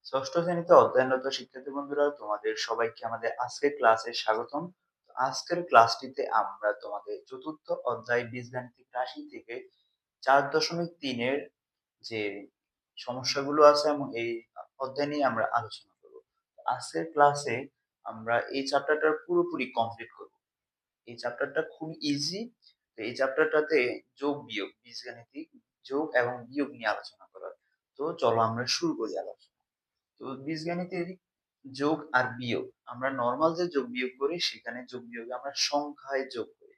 ষষ্ঠ শ্রেণীতে অধ্যয়নরত শিক্ষার্থী বন্ধুরা, তোমাদের সবাইকে আমাদের আজকের ক্লাসে স্বাগতম। আজকের ক্লাসটিতে আমরা তোমাদের চতুর্থ অধ্যায় বীজগাণিতিক রাশি থেকে 4.3 এর যে সমস্যাগুলো আছে এবং এই অধ্যায় নিয়ে আমরা আলোচনা করব। আজকের ক্লাসে আমরা এই চ্যাপ্টারটা পুরোপুরি কমপ্লিট করব। এই চ্যাপ্টারটা খুব ইজি। তো এই চ্যাপ্টারটাতে যোগ বিয়োগ, বীজগাণিতিক যোগ এবং বিয়োগ নিয়ে আলোচনা করা হয়। তো চলো আমরা শুরু করি আলোচনা। তো বীজগণিতের যোগ আর বিয়োগ, আমরা নর্মাল যে যোগ বিয়োগ করি সেখানে যোগ বিয়োগে আমরা সংখ্যায় যোগ করি।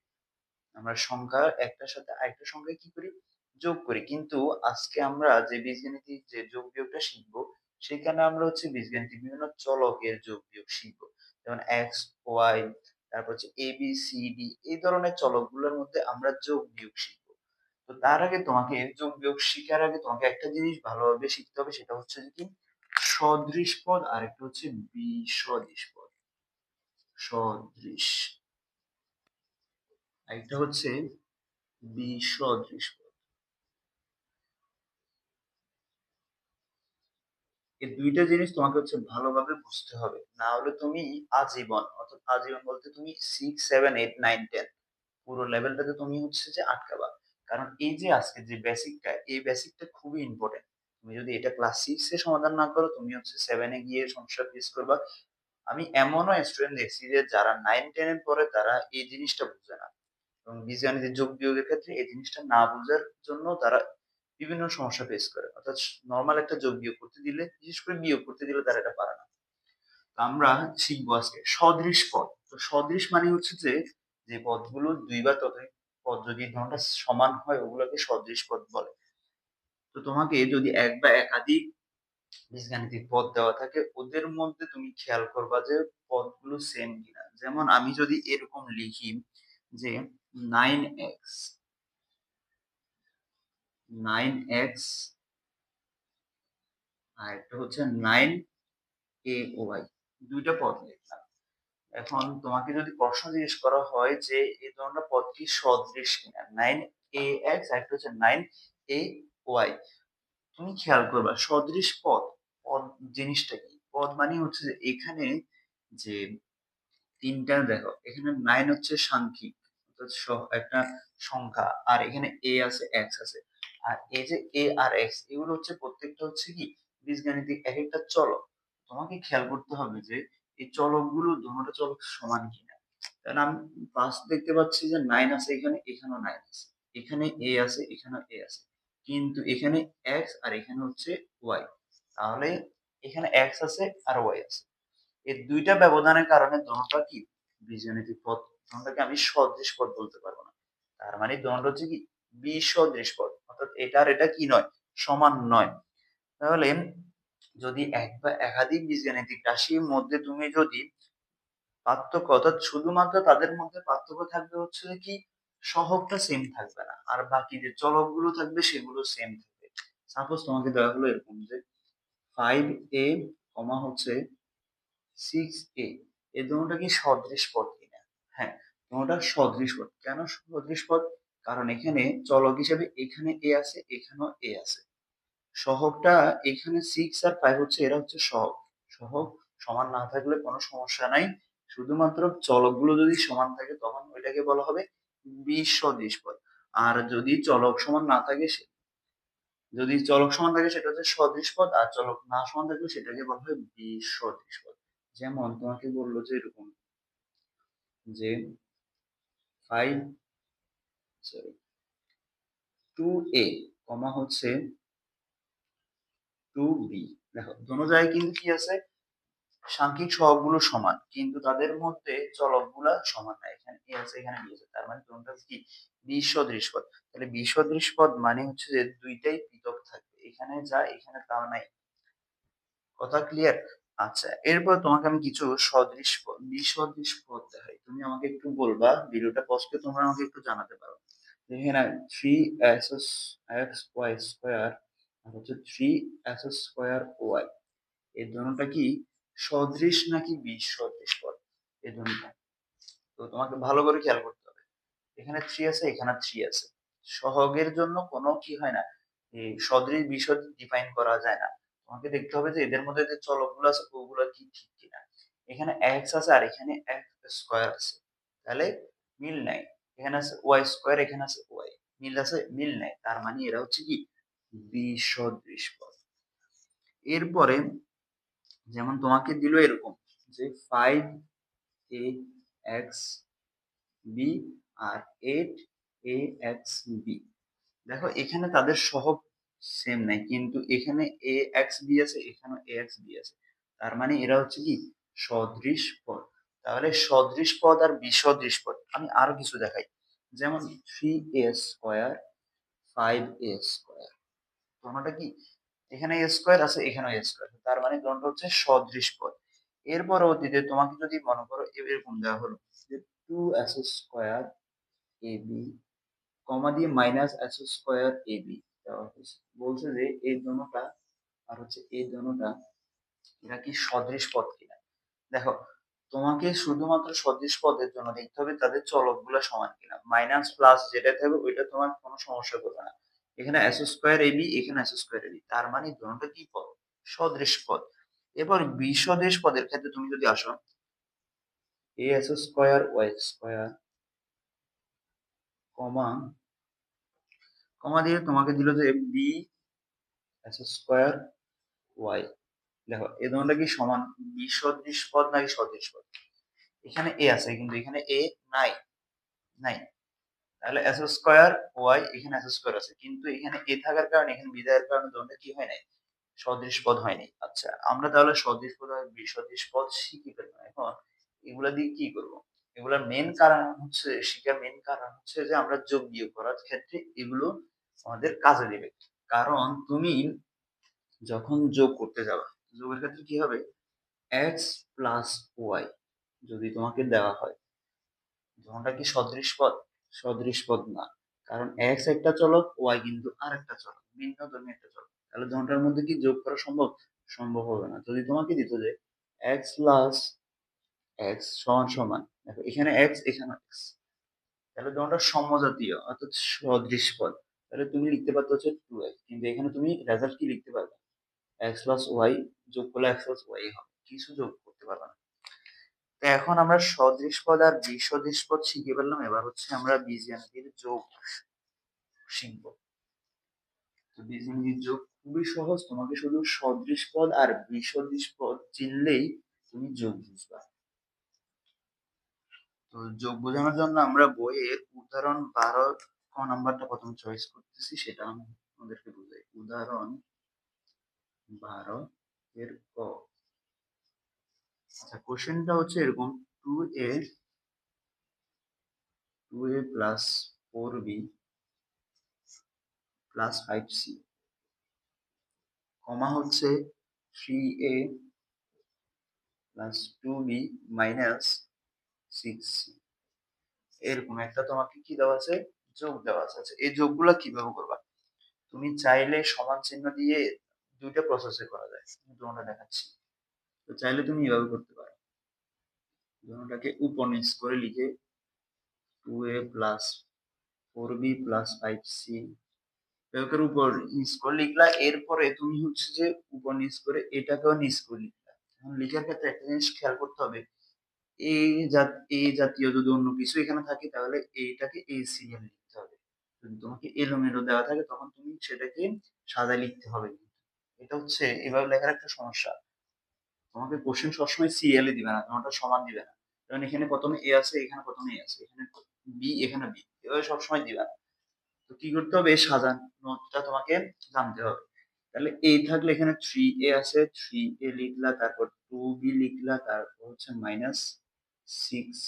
আমরা সংখ্যা একটার সাথে আরেকটা সংখ্যায় কি করি, যোগ করি। কিন্তু আজকে আমরা যে বীজগণিতিক যে যোগ বিয়োগটা শিখবো, সেখানে আমরা হচ্ছে বীজগণিতিক বিভিন্ন চলকের যোগ বিয়োগ শিখবো। যেমন এক্স, ওয়াই, তারপর হচ্ছে এ বি সি ডি, এই ধরনের চলকগুলোর মধ্যে আমরা যোগ বিয়োগ শিখবো। তো তার আগে তোমাকে যোগ বিয়োগ শিখার আগে তোমাকে একটা জিনিস ভালোভাবে শিখতে হবে, সেটা হচ্ছে যে কি সদৃশ পদ আর একটা হচ্ছে বিসদৃশ পদ। সদৃশ, আরেকটা হচ্ছে বিসদৃশ পদ। এই দুইটা জিনিস তোমাকে হচ্ছে ভালোভাবে বুঝতে হবে, না হলে তুমি আজীবন, অর্থাৎ আজীবন বলতে তুমি 6, 7, 8, 9, 10 পুরো লেভেলটাতে তুমি হচ্ছে যে আটকাবা। কারণ এই যে আজকে যে বেসিকটা, এই বেসিকটা খুবই ইম্পর্টেন্ট। তুমি যদি এটা ক্লাস 6 এ সমাধান না করো, তুমি হচ্ছে 7 এ গিয়ে সমস্যা ফেস করবা। আমি এমনও স্টুডেন্ট দেখছি যে যারা 9, 10 এর পরে তারা এই জিনিসটা বুঝে না, এবং বীজগণিতের যোগ বিয়োগের ক্ষেত্রে এই জিনিসটা না বোঝার জন্য তারা বিভিন্ন সমস্যা ফেস করে। অর্থাৎ নরমাল একটা যোগ বিয়োগ করতে দিলে, বিশেষ করে বিয়োগ করতে দিলে তারা এটা পারে না। তো আমরা শিখবো আজকে সদৃশ পদ। তো সদৃশ মানে হচ্ছে যে, যে পদগুলো দুই বা ততোধিক পদ যদি ধরনটা সমান হয়, ওগুলোকে সদৃশ পদ বলে। তো তোমাকে যদি এক বা একাধিক বীজগাণিতিক পদ দেওয়া থাকে, ওদের মধ্যে তুমি খেয়াল করবা যে পদগুলো সেম কিনা। যেমন আমি যদি এরকম লিখি যে 9x, 9x আর একটা হচ্ছে 9ay, দুইটা পদ লিখলাম। এখন তোমাকে যদি প্রশ্ন জিজ্ঞেস করা হয় যে এই ধরনের পদ কি সদৃশ কিনা, 9ax আর একটা হচ্ছে 9ay, তুমি খেয়াল করবা সদৃশ পদ, পদ জিনিসটা কি। পদ মানে হচ্ছে যে এখানে যে তিনটা দেখো, এখানে 9 হচ্ছে সাংখ্যিক, অর্থাৎ একটা সংখ্যা, আর এখানে a আছে, x আছে। আর এই যে a আর x, এগুলো হচ্ছে প্রত্যেকটা হচ্ছে কি বীজগাণিতিক এক একটা চলক। তোমাকে খেয়াল করতে হবে যে এই চলকগুলো দুটো চলক সমান কিনা। কারণ আমি ফার্স্ট দেখতে পাচ্ছি যে 9 আছে, এখানে, এখানেও 9 আছে, এখানে a আছে, এখানেও a আছে, কিন্তু এখানে x আর এখানে হচ্ছে y। তাহলে এখানে x আছে আর y আছে, এই দুইটা ব্যবধানের কারণে দোনোটা কি বীজগাণিতিক পদ, দোনোটাকে আমি সদৃশ পদ বলতে পারবো না। তার মানে দোনোটা হচ্ছে কি বিসদৃশ পদ, অর্থাৎ এটা আর এটা কি নয়, সমান নয়। তাহলে যদি এক বা একাধিক বীজগাণিতিক রাশির মধ্যে তুমি যদি পার্থক্য, অর্থাৎ শুধুমাত্র তাদের মধ্যে পার্থক্য থাকবে হচ্ছে কি সহগটা সেম থাকবে না, আর বাকি যে চলকগুলো থাকবে সেগুলো সেম থাকবে। সাপোজ তোমাকে দেওয়া হলো এরকম যে 5a কমা হচ্ছে 6a, এই দুটোটা কি সদৃশ পদ কিনা? হ্যাঁ, দুটোটা সদৃশ পদ। কেন সদৃশ পদ? কারণ এখানে চলক হিসেবে এখানে a আছে, এখানেও a আছে। সহগটা এখানে 6 আর 5 হচ্ছে, এরা হচ্ছে সহগ। সহগ সমান না থাকলে কোনো সমস্যা নাই, শুধুমাত্র চলকগুলো যদি সমান থাকে তখন ওইটাকে বলা হবে বিসদৃশ পদ। আর যদি চলক সমান না থাকে, যদি চলক সমান থাকে সেটা হচ্ছে সদৃশ পদ, আর চলক না সমান থাকলে সেটাকে বলা হয় বিসদৃশ পদ। যেমন তোমাকে বললো যে এরকম যে 5, সরি, 2a কমা হচ্ছে 2b। দেখো দোনো জায়গায় কিন্তু কি আছে, সাংখ্যিক সহগগুলো সমান, কিন্তু তাদের মধ্যে চলকগুলা সমান না। এখানে a আছে, এখানে b আছে, তার মানে কোনটা কি বিসদৃশ পদ। তাহলে বিসদৃশ পদ মানে হচ্ছে যে দুইটাই পৃথক থাকবে, এখানে যা এখানে তা নাই। কথা ক্লিয়ার? আচ্ছা, এরপর তোমাকে আমি কিছু সদৃশ পদ, বিসদৃশ পদ দেখাই, তুমি আমাকে একটু বলবা, ভিডিওটা পজ করে তোমরা আমাকে একটু জানাতে পারো। এখানে 3x স্কয়ার আর হচ্ছে 3x² এই দুটোটা কি সদৃশ নাকি বিসদৃশ পদ, এই দুটোটা। তো তোমাকে ভালো করে খেয়াল করতে হবে। এখানে 3 আছে, এখানে 3 আছে। সহগের জন্য কোনো কি হয় না, এই সদৃশ বিসদৃশ ডিফাইন করা যায় না। তোমাকে দেখতে হবে যে এদের মধ্যে যে চলকগুলো আছে ওগুলো কি ঠিক কিনা। এখানে এক্স আছে আর এখানে এক্স স্কোয়ার আছে, তাহলে মিল নাই। এখানে আছে ওয়াই স্কোয়ার, এখানে আছে ওয়াই, মিল আছে মিল নাই, তার মানে এরা হচ্ছে কি বিসদৃশ পদ। এরপরে যেমন তোমাকে দিল এরকম যে 5ax b আর 8ax b। দেখো এখানে তাদের সহগ সেম নাই, কিন্তু এখানে ax b আছে, এখানে ax b আছে, তার মানে এরা হচ্ছে কি সদৃশ পদ। তাহলে সদৃশ পদ আর বিসদৃশ পদ আমি আরো কিছু দেখাই, যেমন 3a² 5a², তোমরা কি এখানে এ স্কোয়ার আছে, এখানে এ স্কোয়ার, তার মানে কোনটা হচ্ছে সদৃশ পদ। এর পরবর্তীতে তোমাকে যদি মনে করো এরকম দেওয়া হলো যে 2s² ab কমা দিয়ে -s² ab দেওয়া হয়েছে, বলছে যে এই দোনোটা আর হচ্ছে এই দোনোটা এরা কি সদৃশ পদ কিনা। দেখো তোমাকে শুধুমাত্র সদৃশ পদের জন্য দেখতে হবে তাদের চলকগুলো সমান কিনা, মাইনাস প্লাস যেটা থাকবে ওইটা তোমার কোনো সমস্যা করবে না। এখানে s² ab, এখানে s² ab, তার মানে দুটোটা কি পদ, সদৃশ পদ। এবার বিসদৃশ পদের ক্ষেত্রে তুমি যদি আসো as² y² কমা কমা দিয়ে তোমাকে দিল যে b(s²) y, দেখো এই দুটোটা কি সমান বিসদৃশ পদ নাকি সদৃশ পদ। এখানে এ আছে কিন্তু এখানে এ নাই, নাই, তাহলে s² y, এখানে s² আছে, কিন্তু এখানে a থাকার কারণে এখানে b থাকার কারণে দুটোটা কি হয় নাই, সদৃশ পদ হয়নি। আচ্ছা আমরা তাহলে সদৃশ পদ আর বিসদৃশ পদ শিখে ফেললাম। এখন এগুলা দিয়ে কি করব, এগুলার মেন কারণ হচ্ছে, শিখার মেন কারণ হচ্ছে যে আমরা যোগ বিয়োগ করার ক্ষেত্রে এগুলো আমাদের কাজে দেবে। কারণ তুমি যখন যোগ করতে যাবা, যোগের ক্ষেত্রে কি হবে, x প্লাস ওয়াই যদি তোমাকে দেওয়া হয়, ধরনটা কি সদৃশ পদ, সদৃশ পদ না, কারণ x একটা চলক, y কিন্তু আরেকটা চলক, ভিন্ন ধর্মী একটা চলক, তাহলে ধরনটার মধ্যে কি যোগ করা সম্ভব, সম্ভব হবে না। যদি তোমাকে দিত যে x প্লাস x সমান সমান, দেখো এখানে x এখানে x, তাহলে ধরনটা সমজাতীয় অর্থাৎ সদৃশ পদ, তাহলে তুমি লিখতে পারতো হচ্ছে 2x, কিন্তু এখানে তুমি রেজাল্ট কি লিখতে পারবে, x প্লাস ওয়াই যোগ করলে x প্লাস ওয়াই হবে, কিছু যোগ করতে পারবে না। তো এখন আমরা সদৃশ পদ আর বিসদৃশ পদ শিখে ফেললাম, এবার হচ্ছে আমরা বীজগাণিতিক যোগ শিখবো। তো বীজগাণিতিক যোগ খুবই সহজ, তোমাকে শুধু সদৃশ পদ আর বিসদৃশ পদ চিনলেই তুমি যোগ বুঝবা। তো যোগ বোঝানোর জন্য আমরা বইয়ের উদাহরণ 12 ক নাম্বারটা প্রথম চয়েস করতেছি, সেটা আমি আমাদেরকে বুঝাই। উদাহরণ 12 এর ক। আচ্ছা কোশ্চেনটা হচ্ছে এরকম, 2a plus 4b plus 5c কমা হচ্ছে 3a plus 2b minus 6c, এরকম একটা তোমাকে কি দেওয়া আছে, যোগ দেওয়া আছে। আচ্ছা, এই যোগগুলা কিভাবে করবা, তুমি চাইলে সমান চিহ্ন দিয়ে দুইটা প্রসেসে করা যায়, আমি তোমাকে দেখাচ্ছি। তো চাইলে তুমি এভাবে করতে পারো, দুটোটাকে উপর নিচ করে লিখে 2a plus 4b plus 5c এর উপর নিচ করে লিখলা, এরপরে তুমি হচ্ছে যে উপর নিচ করে এটাকেও নিচ করে লিখলা। এখন লিখার ক্ষেত্রে একটা জিনিস খেয়াল করতে হবে, এই জাতীয় যদি অন্য কিছু এখানে থাকে তাহলে এইটাকে এই সিরিয়াল লিখতে হবে, যদি তোমাকে এলোমেলো দেওয়া থাকে তখন তুমি সেটাকে সাজায় লিখতে হবে। এটা হচ্ছে এভাবে লেখার একটা সমস্যা, তোমাকে কোশ্চেন সবসময় সিরিয়ালে দিবে না, তোমারটা সমান দিবে না, কারণ এখানে প্রথমে এ আছে, এখানে প্রথমে এ আছে, এখানে বি, এখানে বি, এভাবে সবসময় দিবে না। তো কি করতে হবে, এই সাজানোটা তোমাকে জানতে হবে। তাহলে এ থাকলে এখানে 3a আছে, 3a লিখলা, তারপর 2b লিখলা, তারপর হচ্ছে মাইনাস 6c।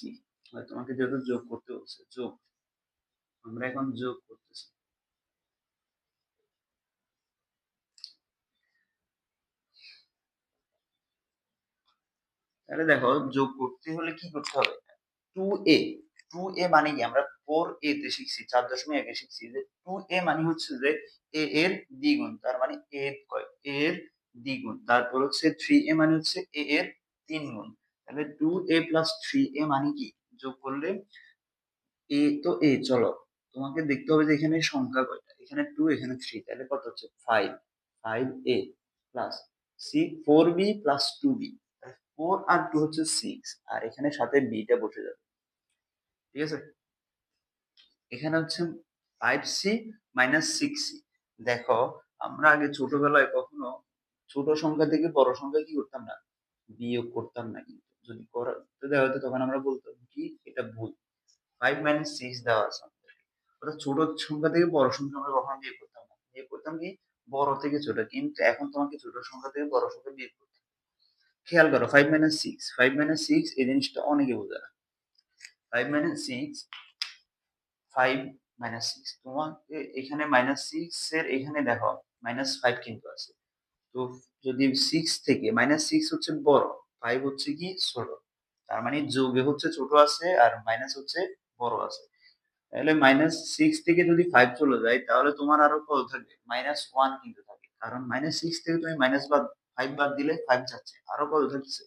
তোমাকে যেহেতু যোগ করতে হচ্ছে, যোগ, আমরা এখন যোগ করতেছি। তাহলে দেখো যোগ করতে হলে কি করতে হবে, 2a, 2a মানে কি, আমরা 4a তে শিখছি, 4.1 শিখছি যে 2a মানে হচ্ছে যে a এর দ্বিগুণ, তার মানে a কয়, a এর দ্বিগুণ, তারপর হচ্ছে 3a মানে হচ্ছে a এর 3 গুণ, তাহলে 2a প্লাস 3a মানে কি, যোগ করলে a তো a, চলো তোমাকে দেখতে হবে যে এখানে সংখ্যা কয়টা, এখানে 2 এখানে 3, তাহলে কত হচ্ছে 5, 5a plus 4b plus 2b, 4 আর 2 হচ্ছে 6, আর এখানে সাথে বিটা বসে যাবে, ঠিক আছে। এখানে হচ্ছে 5c মাইনাস 6c। দেখো আমরা আগে ছোটবেলায় কখনো ছোট সংখ্যা থেকে বড় সংখ্যা কি করতাম না, বিয়োগ করতাম না, কিন্তু যদি করতে দেওয়া হতো তখন আমরা বলতাম কি এটা ভুল, 5 মাইনাস 6 দেওয়া আছে আমাদের। অর্থাৎ ছোট সংখ্যা থেকে বড় সংখ্যা আমরা কখনো বিয়োগ করতাম না, বিয়োগ করতাম কি বড় থেকে ছোট, কিন্তু এখন তোমাকে ছোট সংখ্যা থেকে বড় সংখ্যা বিয়োগ করতে হবে। খেয়াল করো 5 মাইনাস 6, 5 মাইনাস 6 এই জিনিসটা অনেকে বোঝে না। 5 মাইনাস 6, 5 মাইনাস 6, তোমাকে এখানে মাইনাস 6 এর এখানে দেখো মাইনাস 5 কিন্তু আছে। তো যদি 6 থেকে মাইনাস 6 হচ্ছে বড়, 5 হচ্ছে কি ছোট, তার মানে যোগে হচ্ছে ছোট আছে আর মাইনাস হচ্ছে বড় আছে। তাহলে মাইনাস 6 থেকে যদি 5 চলে যায় তাহলে তোমার আরো কত থাকবে, মাইনাস 1 কিন্তু থাকে, কারণ মাইনাস 6 থেকে তুমি মাইনাস বাদ 5 বাদ দিলে 5 যাচ্ছে, আরো কত থাকছে,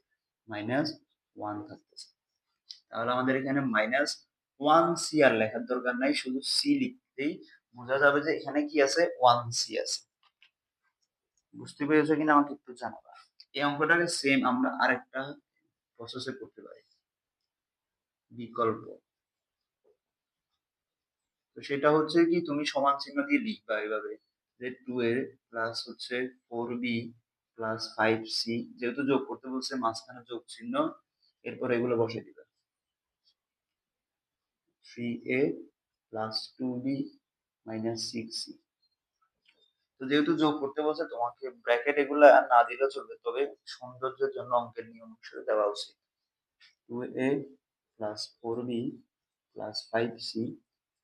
মাইনাস 1 থাকতেছে। তাহলে আমাদের এখানে মাইনাস 1c আর লেখার দরকার নাই, শুধু c লিখতেই বোঝা যাবে যে এখানে কি আছে, 1c আছে। বুঝতে পেরেছো কিনা আমাকে একটু জানাবা। এই অঙ্কটাকে সেম আমরা আরেকটা প্রসেসে করতে পারি, বিকল্প। তো সেটা হচ্ছে কি তুমি সমান চিহ্ন দিয়ে লিখবা এভাবে, যে 2a প্লাস হচ্ছে 4b প্লাস 5c, যেহেতু যোগ করতে বলছে মাঝখানে যোগ চিহ্ন, এরপর এগুলো বসে দিবা, 3a plus 2b minus 6c। তো যেহেতু যোগ করতে বলছে তোমাকে ব্র্যাকেট এগুলা না দিলেও চলবে, তবে সৌন্দর্যের জন্য অঙ্কের নিয়ম অনুসারে দেওয়া উচিত। 2a plus 4b plus 5c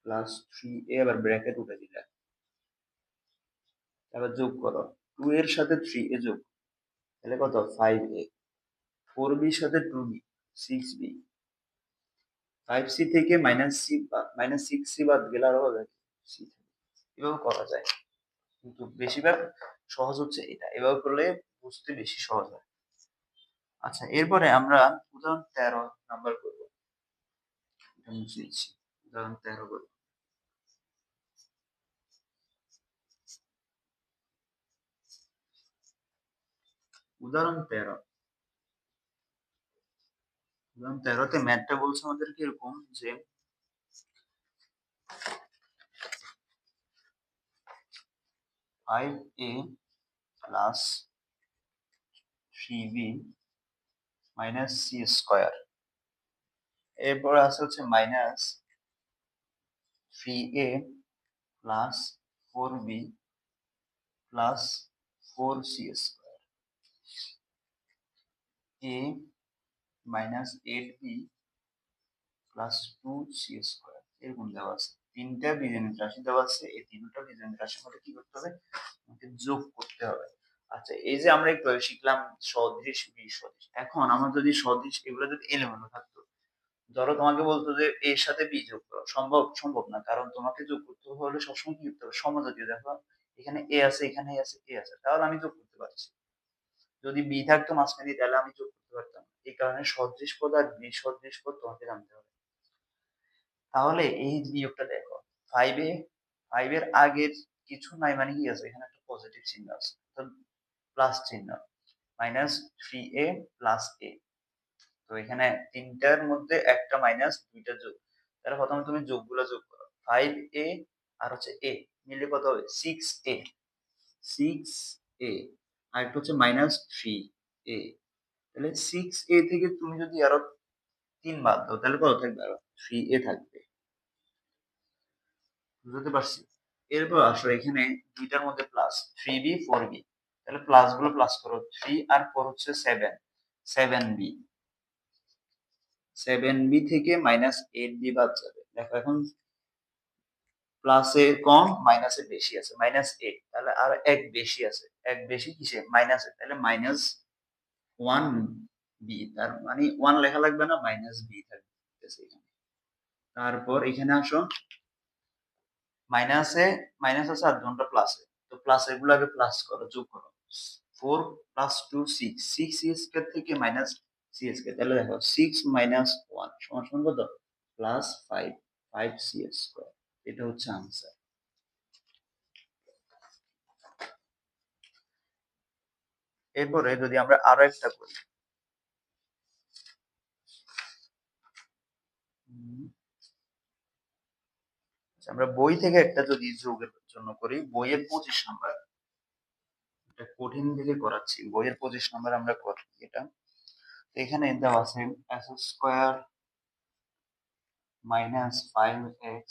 plus 3a, আবার ব্র্যাকেট উঠে দিলে, এবার যোগ করো 2 এর সাথে 3a যোগ, তাহলে কত 5a, 4b এর সাথে 2b 6b, 5c থেকে মাইনাস 6c বাদ গেলে আরো হবে c, এভাবে করা যায়। কিন্তু বেশিরভাগ সহজ হচ্ছে এটা, এভাবে করলে বুঝতে বেশি সহজ হয়। আচ্ছা, এরপরে আমরা উদাহরণ 13 নাম্বার করব, এটা মুছে দিচ্ছি, উদাহরণ 13 করব। উদাহরণ 13, উদাহরণ 13 তে ম্যাথটা বলছে আমাদেরকে এরকম যে 5a plus 3b minus c square, এরপর আছে হচ্ছে minus 3a plus 4b plus 4c square, a minus 8b plus 2c square, এরকম দেওয়া আছে। তিনটা বীজগণিত রাশি দেওয়া আছে, এই তিনটা বীজগণিত রাশির মধ্যে কি করতে হবে, আমাকে যোগ করতে হবে। আচ্ছা, এই যে আমরা একটু শিখলাম সদৃশ বিসদৃশ, এখন আমার যদি সদৃশ এগুলো যদি এলোমেলো থাকতো, ধরো তোমাকে বলতো যে এর সাথে বি যোগ করো, সম্ভব সম্ভব না, কারণ তোমাকে যোগ করতে হলে সবসময় কি করতে হবে, সমজাতীয়। দেখো এখানে এ আছে, এখানে আছে, এ আছে, তাহলে আমি যোগ করতে পারছি। যদি বি থাকতো মাঝখানে তাহলে আমি যোগ করতে পারতাম। এই কারণে সদৃশ পদ আর বিসদৃশ পদ তোমাকে জানতে হবে। তাহলে এই বিয়োগটা দেখো, 5 এর আগের কিছু নাই মানে কি আছে, এখানে একটা পজিটিভ চিহ্ন আছে, তো প্লাস চিহ্ন, মাইনাস 3a প্লাস a, তো এখানে তিনটার মধ্যে একটা মাইনাস, দুইটা যোগ, তাহলে প্রথমে তুমি যোগগুলো যোগ করো, 5a আর হচ্ছে a মিলে কত হবে 6a, 6a, আর একটা হচ্ছে মাইনাস 3a, তাহলে 6a থেকে তুমি যদি আরো 3 বাদ দাও তাহলে কত থাকবে, আরো 3a থাকবে। বুঝতে পারছি। এরপর আসো এখানে দুইটার মধ্যে প্লাস, 3b 4b, তাহলে প্লাস গুলো প্লাস করো, 3 আর 4 হচ্ছে 7, 7b, 7b থেকে মাইনাস 8b বাদ যাবে। দেখো এখন প্লাসে কম মাইনাসে বেশি আছে, মাইনাস 8, তাহলে আর এক বেশি আছে, এক বেশি কিসে, মাইনাসে, তাহলে মাইনাস 1b, তার মানে 1 লেখা লাগবে না, মাইনাস b থাকবে এখানে। তারপর এখানে আসো, মাইনাসে মাইনাস আছে আর দুটো প্লাসে, তো প্লাস এগুলো আগে প্লাস করো, যোগ করো, 4 প্লাস 2 6, 6 সি স্কয়ার থেকে মাইনাস সি স্কয়ার, তাহলে দেখো 6 মাইনাস 1 সমান সমান কত, প্লাস 5, 5 সি স্কয়ার, এটা হচ্ছে आंसर। এরপরে যদি আমরা আরো একটা করি, আমরা বই থেকে একটা যদি যোগের জন্য করি, বইয়ের 25 নাম্বার, এটা কঠিন দিকে করাচ্ছি, বইয়ের 25 নাম্বার আমরা করি এটা। এখানে দেওয়া আছে S square minus 5x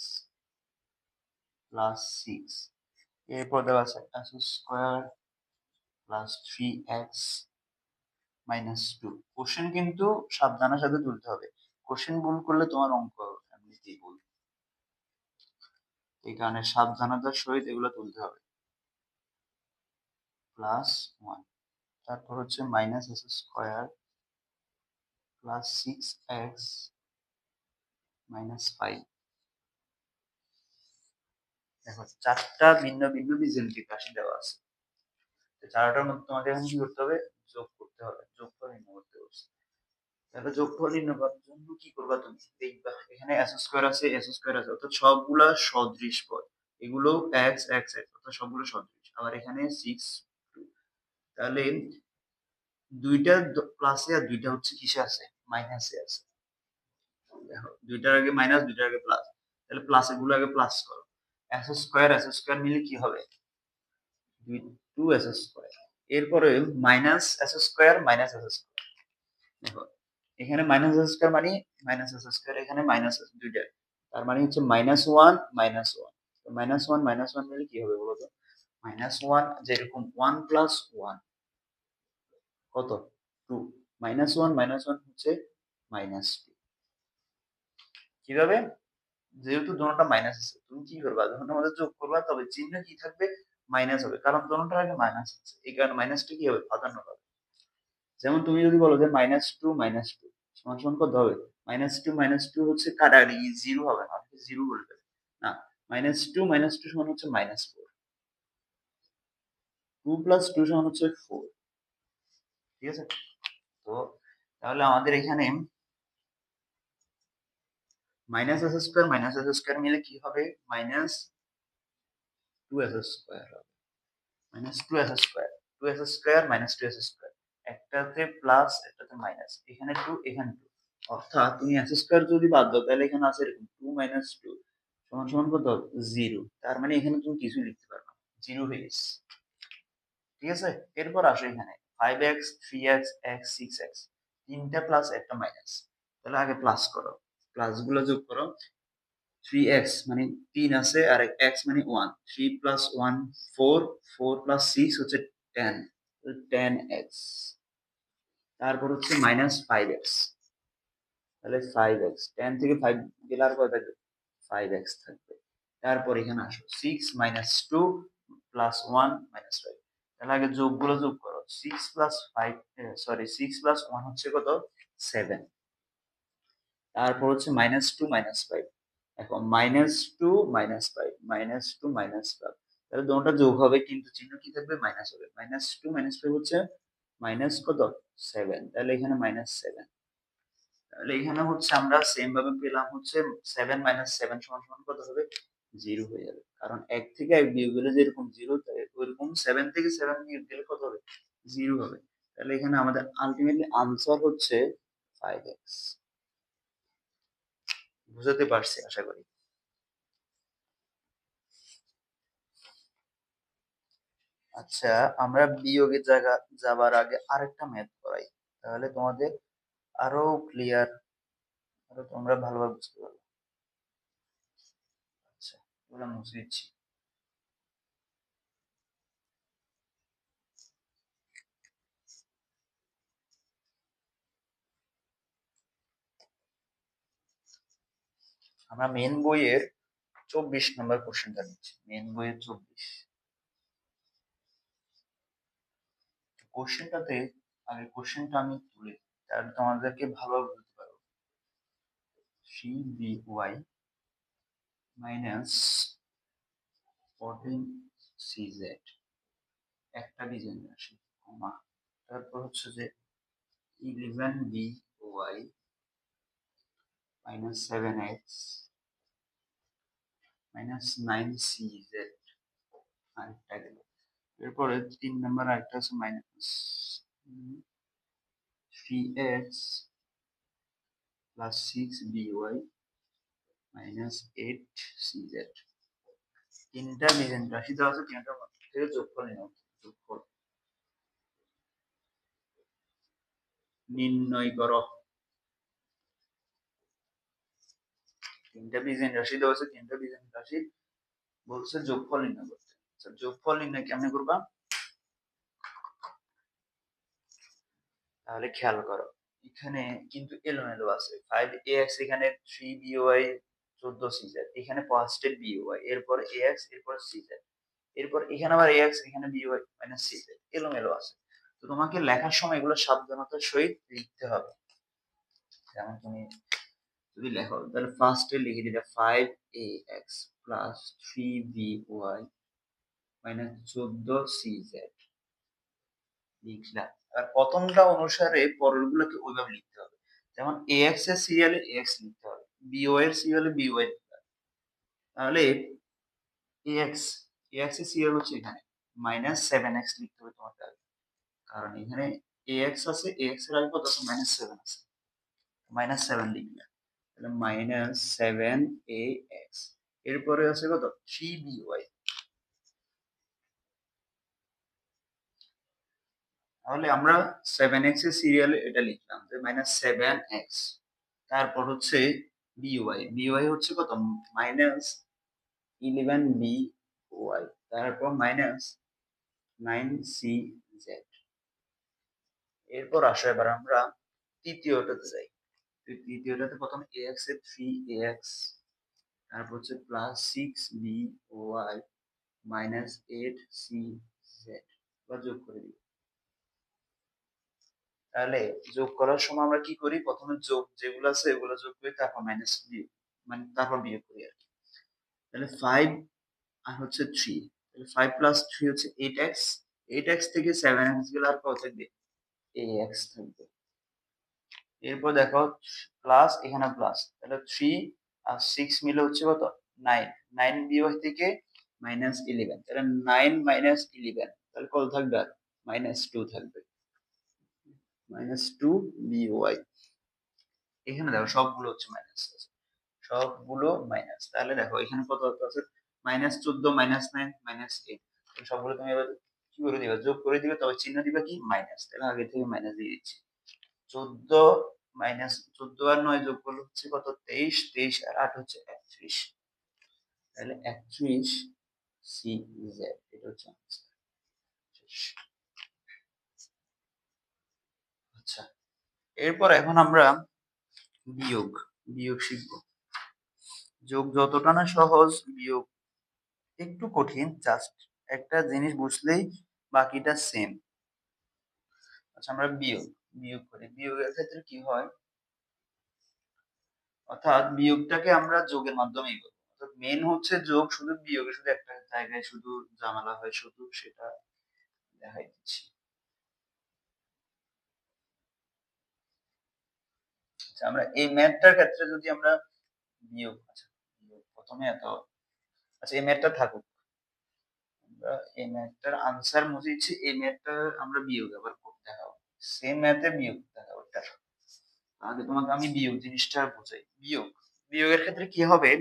plus 6, এরপর দেওয়া আছে S square plus 3x minus 2। Question কিন্তু সাবধানের সাথে তুলতে হবে, কোশ্চেন ভুল করলে তোমার অঙ্ক এমনিতেই ভুল, এই কারণে সাবধানতার সহিত এগুলো তুলতে হবে। প্লাস 1, তারপর হচ্ছে minus S square plus 6x minus 5। দেখো চারটা ভিন্ন ভিন্ন বীজগণিত রাশি দেওয়া আছে, চারটার মধ্যে তোমাকে এখন কি করতে হবে, যোগ করতে হবে, যোগফল নির্ণয় করতে হবে। তাহলে যোগফল নির্ণয় করার জন্য কি করবা, তুমি দেখবা এখানে এস স্কোয়ার আছে, এস স্কোয়ার আছে, অর্থাৎ সবগুলা সদৃশ পদ, এগুলো এক্স এক্স এক্স, অর্থাৎ সবগুলো সদৃশ। আবার এখানে 6 2, তাহলে দুইটা প্লাসে আর দুইটা হচ্ছে কিসে আছে, মাইনাসে আছে। দেখো দুইটার আগে মাইনাস, দুইটার আগে প্লাস, তাহলে প্লাস এগুলো আগে প্লাস করো। এস স্কোয়ার মিলে কি হবে, 2s স্কোয়ার। এরপরে minus S square minus S square, দেখো এখানে মাইনাস এস স্কোয়ার মানে মাইনাস এস স্কোয়ার, এখানে মাইনাস দুইটা, তার মানে হচ্ছে -1 -1। তো -1 মিলে কি হবে বলতো, -1 যেরকম 1 প্লাস 1 কত 2, -1 হচ্ছে -2। কিভাবে, যেহেতু দোনোটা মাইনাস আছে, তুমি কি করবা, যখন আমাদের যোগ করবা তবে চিহ্ন কি থাকবে, মাইনাস হবে, কারণ দোনোটার আগে মাইনাস আছে, এই কারণে মাইনাসটা কি হবে, প্রাধান্য পাবে। যেমন তুমি যদি বলো যে -2 সমান সমান কত হবে, -2 হচ্ছে কাটাকাটি, জিরো হবে না, জিরো বলবে না, -2 সমান হচ্ছে -4, 2 প্লাস 2 সমান হচ্ছে 4। ঠিক আছে, তো তাহলে আমাদের এখানে মাইনাস এস স্কোয়ার মিলে কি হবে, -2s স্কোয়ার হবে, -2s square, 2s square -2s square, একটাতে প্লাস একটাতে মাইনাস, এখানে 2 এখানে 2, অর্থাৎ তুমি এস স্কোয়ার যদি বাদ দাও তাহলে এখানে আছে এরকম 2 - 2 সমান সমান কত, 0। তার মানে এখানে তুমি কিছু লিখতে পারবে না, 0 হয়ে গেছে। ঠিক আছে, এরপর আসো এখানে 5x 3x x 6x, তিনটা প্লাস একটা মাইনাস, তাহলে আগে প্লাস করো, প্লাস গুলো যোগ করো। 3x মানে 3 আছে, আর x মানে 1, 3 প্লাস 1 4, 4 প্লাস 6 হচ্ছে 10, 10x। তারপর হচ্ছে -5x, তাহলে 5x, 10 থেকে 5 গেলে আর কত থাকবে, 5x থাকবে। তারপর এখানে আসো 6 - 2 প্লাস 1 - 5, তাহলে আগে যোগগুলো যোগ করো, 6 প্লাস 5 সরি 6 প্লাস 1 হচ্ছে কত, 7। তারপর হচ্ছে -2 - 5, এখন -2 - 5 -2 - 5, তাহলে দুটোটা যোগ হবে কিন্তু চিহ্ন কি থাকবে, মাইনাস হবে, -2 - 5 হচ্ছে মাইনাস কত, 7, তাহলে এখানে -7। তাহলে এখানে হচ্ছে আমরা সেম ভাবে পেলাম হচ্ছে 7 - 7 সমান সমান কত হবে, 0 হয়ে যাবে, কারণ 1 থেকে 1 বিয়োগ গেলে যেরকম 0 ওইরকম 7 থেকে 7 বিয়োগ গেলে কত হবে, 0 হবে। তাহলে এখানে আমাদের আলটিমেটলি আনসার হচ্ছে 5x। বুঝাতে পারছি আশা করি। আচ্ছা, আমরা বিয়োগের জায়গা যাবার আগে আরেকটা ম্যাথ করাই, তাহলে তোমাদের আরো ক্লিয়ার, আরো তোমরা ভালোভাবে বুঝতে পারবে। আচ্ছা, এগুলো মুছে দিচ্ছি। আমরা মেন বইয়ের 24 নম্বর কোশ্চেনটা নিচ্ছি, মেন বইয়ের 24 কোশ্চেনটাতে। আগে কোশ্চেনটা আমি তুলি, তাহলে তোমাদেরকে ভালোভাবে বুঝতে পারবো। CBY মাইনাস 14CZ, একটা ডিজাইন আসে, কমা, তারপর হচ্ছে যে 11BY minus 7X minus 9CZ, আরেকটা গেল। এরপরে 3 নাম্বার আরেকটা আছে 3x plus 6by minus 8cz। তিনটা বিজেন রাশি দেওয়া আছে, তিনটার মধ্যে থেকে যোগফল নির্ণয় করো। তিনটা বিজেন রাশি দেওয়া আছে, তিনটা বিজেন রাশি বলছে যোগফল নির্ণয় করতে। যোগফল নির্ণয় কেমনে করবা? তাহলে খেয়াল করো, এখানে কিন্তু এলোমেলো আছে। 5ax, এখানে 3by 14cz, এখানে ফার্স্টে by, এরপর ax, এরপর cz, এরপর এখানে আবার ax, এখানে by মাইনাস cz, এলোমেলো আছে। তো তোমাকে লেখার সময় এগুলো সাবধানতার সহিত লিখতে হবে। যেমন তুমি যদি লেখো তাহলে ফার্স্টে লিখে দিলে 5ax plus 3by minus 14cz লিখলাম। আর প্রথমটা অনুসারে পরেরগুলোকে ওইভাবে লিখতে হবে। যেমন ax এর সিরিয়ালে ax লিখতে হবে, by এর সিরিয়ালে by লিখতে হবে। তাহলে ax এর সিরিয়াল হচ্ছে এখানে -7x লিখতে হবে তোমাকে আগে, কারণ এখানে ax আছে, ax এর আগে কত আছে? -7 আছে, -7 লিখবে। তাহলে -7ax, এরপরে আছে কত? 3by। তাহলে আমরা 7x এর সিরিয়ালে এটা লিখলাম যে -7x, তারপর হচ্ছে by হচ্ছে কত? -11by, তারপর -9cz। এরপর আসো এবার আমরা তৃতীয়টাতে যাই। তৃতীয়টাতে প্রথমে ax এর 3ax, তারপর হচ্ছে +6by -8cz, বা যোগ করে দিই। তাহলে যোগ করার সময় আমরা কি করি? প্রথমে যোগ যেগুলো আছে এগুলো যোগ করি, তারপর মাইনাস বিয়োগ, মানে তারপর বিয়োগ করি আর কি। তাহলে 5 আর হচ্ছে 3, তাহলে 5 প্লাস 3 হচ্ছে 8x, 8x থেকে 7x গেলে আর কত থাকবে? ax থাকবে। এরপর দেখো প্লাস, এখানে প্লাস, তাহলে 3 আর 6 মিলে হচ্ছে কত? 9, 9 বিয়োগ থেকে -11, তাহলে 9 -11, তাহলে কত থাকবে? আর -2 থাকবে, -2by। এখানে দেখো সবগুলো হচ্ছে মাইনাস আছে, সবগুলো মাইনাস। তাহলে দেখো এখানে কত আছে? -14, -9, -8, সবগুলো তুমি এবার কি করে দিবে? যোগ করে দিবে, তবে চিহ্ন দিবে কি? মাইনাস। তাহলে আগে থেকে মাইনাস দিয়ে দিচ্ছি। 14 14 আর 9 যোগ করলে হচ্ছে কত? 23, 23 আর 8 হচ্ছে 31, তাহলে 31cz, এটা হচ্ছে আনসার। আচ্ছা, এরপর এখন আমরা বিয়োগ বিয়োগ শিখব। যোগ যতটা না সহজ, বিয়োগ একটু কঠিন। জাস্ট একটা জিনিস বুঝলেই বাকিটা সেম। আচ্ছা, আমরা বিয়োগ করি। বিয়োগের ক্ষেত্রে কি হয়? অর্থাৎ বিয়োগটাকে আমরা যোগের মাধ্যমেই করব। অর্থাৎ মেন হচ্ছে যোগ, শুধু বিয়োগে শুধু একটা জায়গায় শুধু ঝামেলা হয়, শুধু সেটা দেখাই দিচ্ছি। আচ্ছা, আমরা এই ম্যাথটার ক্ষেত্রে যদি আমরা বিয়োগ, প্রথমে আচ্ছা এই ম্যাথটা থাকুক, আমরা এই ম্যাথটার আনসার মুছে দিচ্ছি। এই ম্যাথটা আমরা বিয়োগ আবার করতে হবে, সেম ম্যাথে বিয়োগ করতে হবে ওটা। আগে তোমাকে আমি বিয়োগ জিনিসটা বোঝাই। বিয়োগের ক্ষেত্রে কি হবে?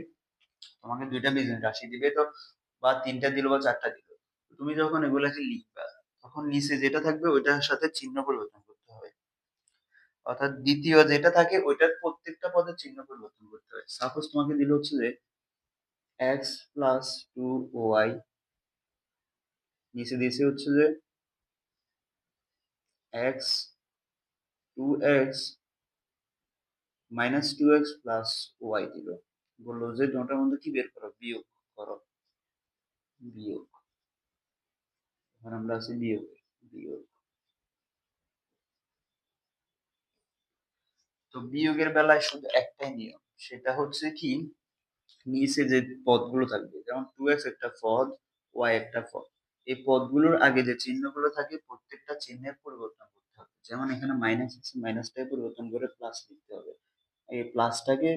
তোমাকে দুইটা বীজগণিত রাশি দিবে, তো বা তিনটা দিল বা চারটা দিল, তুমি যখন এগুলাকে লিখবা তখন নিচে যেটা থাকবে ওইটার সাথে চিহ্ন পরিবর্তন করতে হবে। অর্থাৎ দ্বিতীয় যেটা থাকে ওইটার প্রত্যেকটা পদের চিহ্ন পরিবর্তন করতে হবে। সাপোজ তোমাকে দিল হচ্ছে যে x প্লাস 2y, নিচে দিয়েছে হচ্ছে যে x 2x minus 2x plus y দিল, বললো যে দুটোর মধ্যে কি বের করো? বিয়োগ করো। বিয়োগ, এখন আমরা আছি বিয়োগ। বিয়োগ, তো বিয়োগের বেলায় শুধু একটাই নিয়ম, সেটা হচ্ছে কি? নিচে যে পদগুলো থাকবে, যেমন 2x একটা পদ, y একটা পদ, এই পদগুলোর আগে যে চিহ্নগুলো থাকে প্রত্যেকটা চিহ্নের পরিবর্তন করতে হবে। যেমন এখানে মাইনাস আছে, মাইনাসটাকে পরিবর্তন করে প্লাস লিখতে হবে। এই প্লাসটাকে,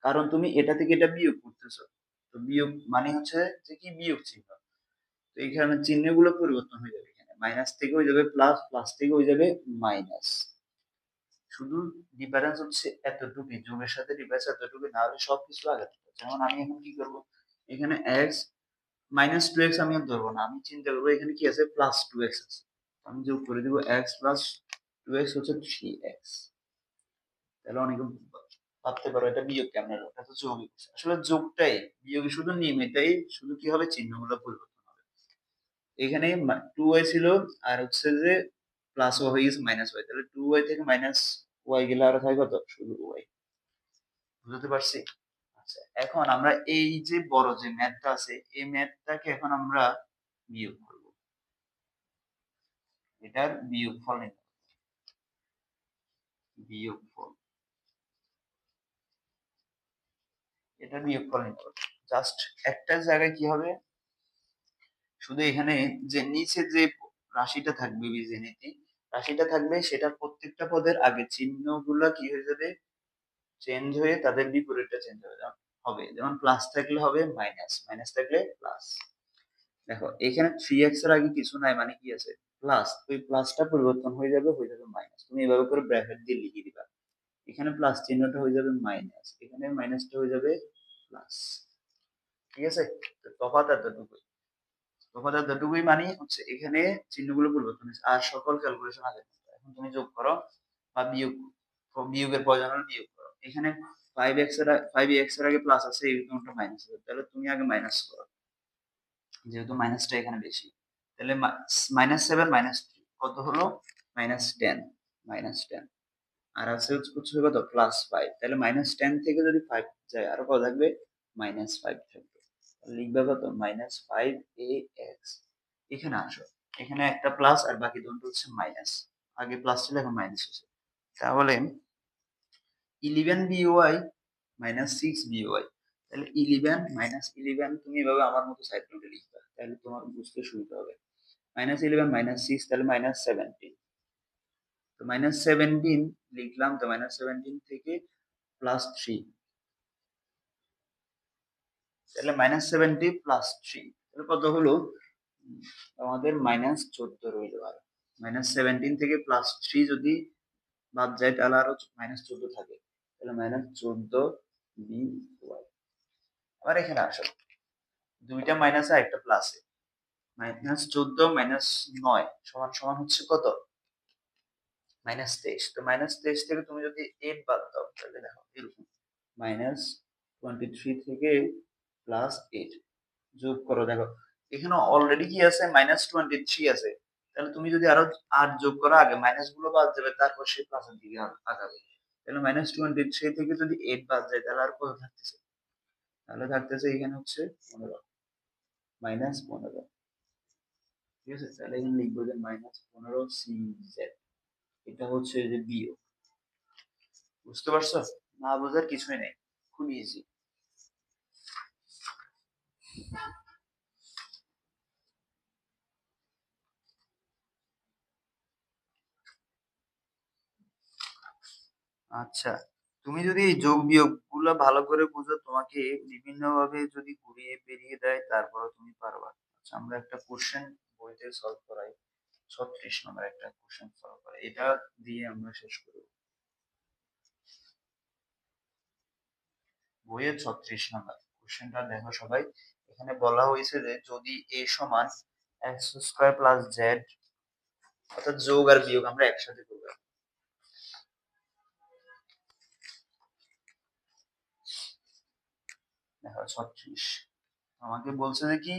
কারণ তুমি এটা থেকে এটা বিয়োগ করতেছো, তো বিয়োগ মানে হচ্ছে যে কি? বিয়োগ চিহ্ন। তো এখানে চিহ্নগুলো পরিবর্তন হয়ে যাবে। এখানে মাইনাস থেকে হয়ে যাবে প্লাস, প্লাস থেকে হয়ে যাবে মাইনাস। শুধু ডিফারেন্স হচ্ছে এতটুকুই, যোগের সাথে ডিফারেন্স এতটুকু, না হলে সবকিছু আগে থাকবে। যেমন আমি এখন কি করব, এখানে এক্স মাইনাস টু এক্স আমি আর ধরবো না, আমি চিন্তা করবো এখানে কি আছে, প্লাস টু এক্স আছে, আমি যোগ করে দিব এক্স প্লাস টু এক্স হচ্ছে থ্রি এক্স। তাহলে অনেকে ভাবতে পারো এটা বিয়োগ কেমন হলো, এটা তো যোগই, আসলে যোগটাই বিয়োগে শুধু নিয়ম এটাই, শুধু কি হবে চিহ্নগুলো পরিবর্তন হবে। এখানে টু ওয়াই ছিল, আর হচ্ছে যে প্লাস ওয়াই হয়ে গেছে মাইনাস ওয়াই, তাহলে টু ওয়াই থেকে মাইনাস ওয়াই গেলে আর থাকে কত, শুধু ওয়াই। বুঝতে পারছি? আচ্ছা, এখন আমরা এই যে বড় যে ম্যাথটা আছে, এই ম্যাথটাকে এখন আমরা বিয়োগ করব, এটার বিয়োগফল নিতে হবে। বিয়োগফল, এটা বিয়োগফল নিতে হবে। জাস্ট একটা জায়গায় কি হবে, শুধু এখানে যে নিচে যে রাশিটা থাকবে, বীজগণিত রাশিটা থাকবে, সেটা প্রত্যেকটা পদের আগে চিহ্নগুলা কি হয়ে যাবে, চেঞ্জ হয়ে তাদের বিপরীতটা চেঞ্জ হয়ে যাবে হবে। যেমন প্লাস থাকলে হবে মাইনাস, মাইনাস থাকলে প্লাস। দেখো এখানে থ্রি এক্স এর আগে কিছু নাই, মানে কি আছে প্লাস, ওই প্লাসটা পরিবর্তন হয়ে যাবে মাইনাস। তুমি এভাবে করে ব্র্যাকেট দিয়ে লিখে দিবা, এখানে প্লাস চিহ্নটা হয়ে যাবে মাইনাস, এখানে মাইনাসটা হয়ে যাবে প্লাস। ঠিক আছে, তো তফাৎ এতটুকুই, তফাৎ এতটুকুই, মানে হচ্ছে এখানে চিহ্নগুলো পরিবর্তন হয়েছে, আর সকল ক্যালকুলেশন আগে। এখন তুমি যোগ করো বা বিয়োগ, বিয়োগের প্রয়োজন হলে বিয়োগ করো। এখানে ফাইভ এক্স এর আগে প্লাস আছে, এই কোনটা মাইনাস আছে, তাহলে তুমি আগে মাইনাস করো, যেহেতু মাইনাসটা এখানে বেশি। তাহলে মাইনাস সেভেন মাইনাস থ্রি কত হলো, মাইনাস টেন, মাইনাস টেন। আর আছে হচ্ছে কত, প্লাস ফাইভ। তাহলে মাইনাস টেন থেকে যদি ফাইভ যায় আরো কত থাকবে, মাইনাস ফাইভ থাকবে। লিখবে কত, মাইনাস ফাইভ এ এক্স। এখানে আসো, এখানে একটা প্লাস আর বাকি দুটো হচ্ছে মাইনাস, আগে প্লাস ছিল এখন মাইনাস হচ্ছে। তাহলে 11 বিওয়াই মাইনাস 6 বিওয়াই, তাহলে 11 মাইনাস 11 তুমি এভাবে আমার মতো সাইড নোটে লিখবা, তাহলে তোমার বুঝতে সুবিধা হবে। মাইনাস 11 মাইনাস 6, তাহলে মাইনাস 17। তো মাইনাস 17 লিখলাম, তো মাইনাস 17 থেকে প্লাস 3, তাহলে মাইনাস 70 প্লাস 3, তাহলে কত হলো, আমাদের মাইনাস 14 রইল। আর মাইনাস 17 থেকে প্লাস 3 যদি বাদ যায়, তাহলে আরো মাইনাস 14 থাকে, তাহলে মাইনাস 14 বি ওয়াই। আবার এখানে আসো, দুইটা মাইনাসে একটা প্লাসে, মাইনাস 14 মাইনাস 9 সমান সমান হচ্ছে কত, মাইনাস 23। তো মাইনাস 23 থেকে তুমি যদি 8 বাদ দাও, তাহলে দেখো এরকম মাইনাস 23 থেকে প্লাস 8 যোগ করো, দেখো এখানে অলরেডি কি আছে, মাইনাস 23 আছে, তাহলে তুমি যদি আরো 8 যোগ করো, আগে মাইনাস গুলো বাদ যাবে, তারপর সে প্লাসের দিকে আগাবে। তাহলে মাইনাস 23 থেকে যদি 8 বাদ যায়, তাহলে আর কত থাকতেছে, তাহলে থাকতেছে এখানে হচ্ছে 15, মাইনাস 15। ঠিক আছে, তাহলে এখানে লিখবো যে মাইনাস 15 সি জেড, এটা হচ্ছে যে বিয়োগ। বুঝতে পারছো? না বোঝার কিছুই নেই, খুব ইজি। আচ্ছা, তুমি যদি এই যোগ বিয়োগ গুলো ভালো করে বুঝো, তোমাকে বিভিন্ন ভাবে যদি ঘুরিয়ে পেরিয়ে দেয়, তারপরে তুমি পারবা। আচ্ছা, আমরা একটা কোশ্চেন বইতে সলভ করাই, 36 নম্বর একটা কোশ্চেন সলভ করাই, এটা দিয়ে আমরা শেষ করব। বইয়ের 36 নম্বর কোশ্চেনটা দেখো সবাই। এখানে বলা হয়েছে যে যদি a সমান এক্স স্কোয়ার প্লাস জেড, অর্থাৎ যোগ আর বিয়োগ আমরা একসাথে করবো। দেখো 36 আমাকে বলছে যে কি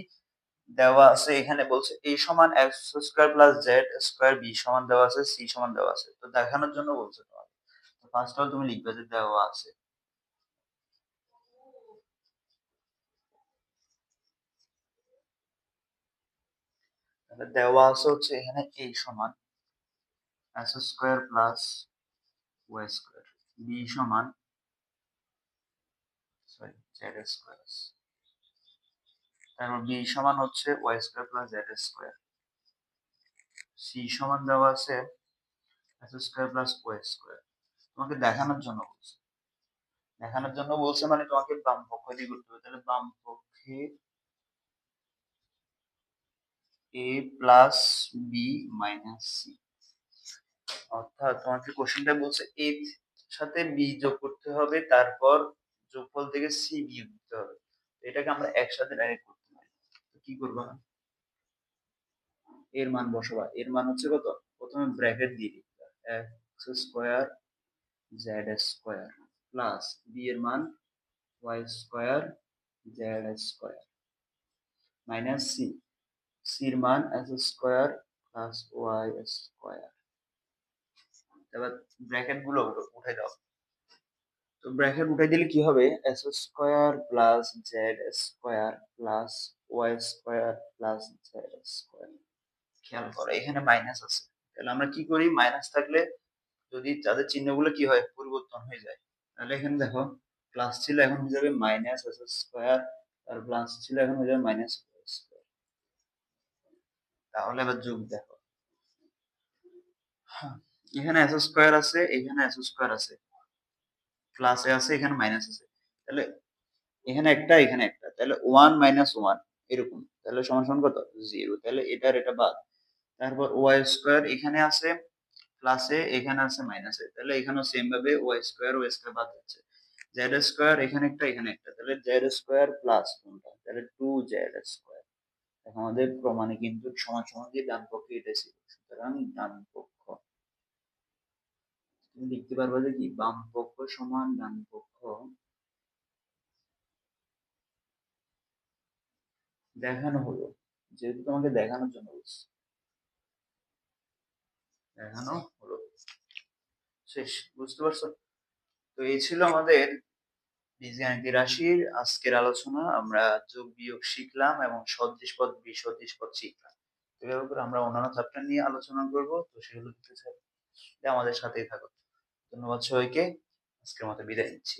দেওয়া আছে, এখানে বলছে a সমান X square plus Z square, B সমান দেওয়া আছে, সি সমান দেওয়া আছে। তো দেখানোর জন্য বলছে তোমাকে, তো ফার্স্ট অফ অল তুমি লিখবে যে দেওয়া আছে। তাহলে দেওয়া আছে হচ্ছে এখানে a সমান X square plus Y square, B সমান সরি জেড স্কোয়ার, তারপর বি সমান হচ্ছে Y square plus Z square, C সমান দেওয়া আছে X square plus Y square. তোমাকে দেখানোর জন্য বলছে, দেখানোর জন্য বলছে মানে তোমাকে বাম পক্ষ দিয়ে করতে হবে, তাহলে বাম পক্ষে এ প্লাস বি মাইনাস সি। অর্থাৎ তোমাকে কোশ্চেনটা বলছে এ সাথে বি যোগ করতে হবে, তারপর যোগফল থেকে সি বিয়োগ দিতে হবে। এটাকে আমরা একসাথে ডাইরেক্ট করতে পারি। কি করবা, এর মান বসাবা। এর মান হচ্ছে কত, প্রথমে ব্র্যাকেট দিয়ে দিতে, X square Z square plus B এর মান Y square Z square minus C, সির মান S square plus Y square. এবার ব্র্যাকেট গুলো উঠে দাও। তো ব্র্যাকেট উঠাই দিলে কি হবে, S square plus Z square plus Y square plus Z square. খেয়াল করো এখানে মাইনাস আছে, তাহলে আমরা কি করি, মাইনাস থাকলে যদি তাদের চিহ্নগুলো কি হয় পরিবর্তন হয়ে যায়, তাহলে এখানে দেখো প্লাস ছিল এখন হয়ে যাবে মাইনাস এস স্কোয়ার, আর প্লাস ছিল এখন হয়ে যাবে মাইনাস স্কোয়ার। তাহলে এবার যোগ দেখো, হ্যাঁ, এখানে এস স্কোয়ার আছে, এখানে এস স্কোয়ার আছে, প্লাসে আছে, এখানে মাইনাস আছে, তাহলে এখানে একটা এখানে একটা, তাহলে ওয়ান মাইনাস ওয়ান এরকম, তাহলে সমান সমান কত, জিরো। তাহলে এটার এটা বাদ। তারপর ওয়াই স্কোয়ার এখানে আছে প্লাসে, এখানে আছে মাইনাসে, তাহলে এখানেও সেম ভাবে ওয়াই স্কোয়ার বাদ যাচ্ছে। জেড স্কোয়ার এখানে একটা এখানে একটা, তাহলে জেড স্কোয়ার প্লাস কোনটা, তাহলে টু জেড স্কোয়ার। এখন আমাদের প্রমাণে কিন্তু সমান সমান দিয়ে ডান পক্ষে এটা ছিল, সুতরাং ডান পক্ষ, তুমি লিখতে পারবে যে কি, বাম পক্ষ সমান ডান পক্ষ। দেখানো হলো, যেহেতু তোমাকে দেখানোর জন্য বলছি, দেখানো হলো। শেষ, বুঝতে পারছো? তো এই ছিল আমাদের বীজগাণিতিক রাশির আজকের আলোচনা। আমরা যোগ বিয়োগ শিখলাম এবং সদৃশ পদ বিসদৃশ পদ শিখলাম। এভাবে করে আমরা অন্যান্য চ্যাপ্টার নিয়ে আলোচনা করব। তো সেগুলো দেখতে চাইলে আমাদের সাথেই থাকো। ধন্যবাদ সবাইকে, আজকের মতো বিদায় নিচ্ছি।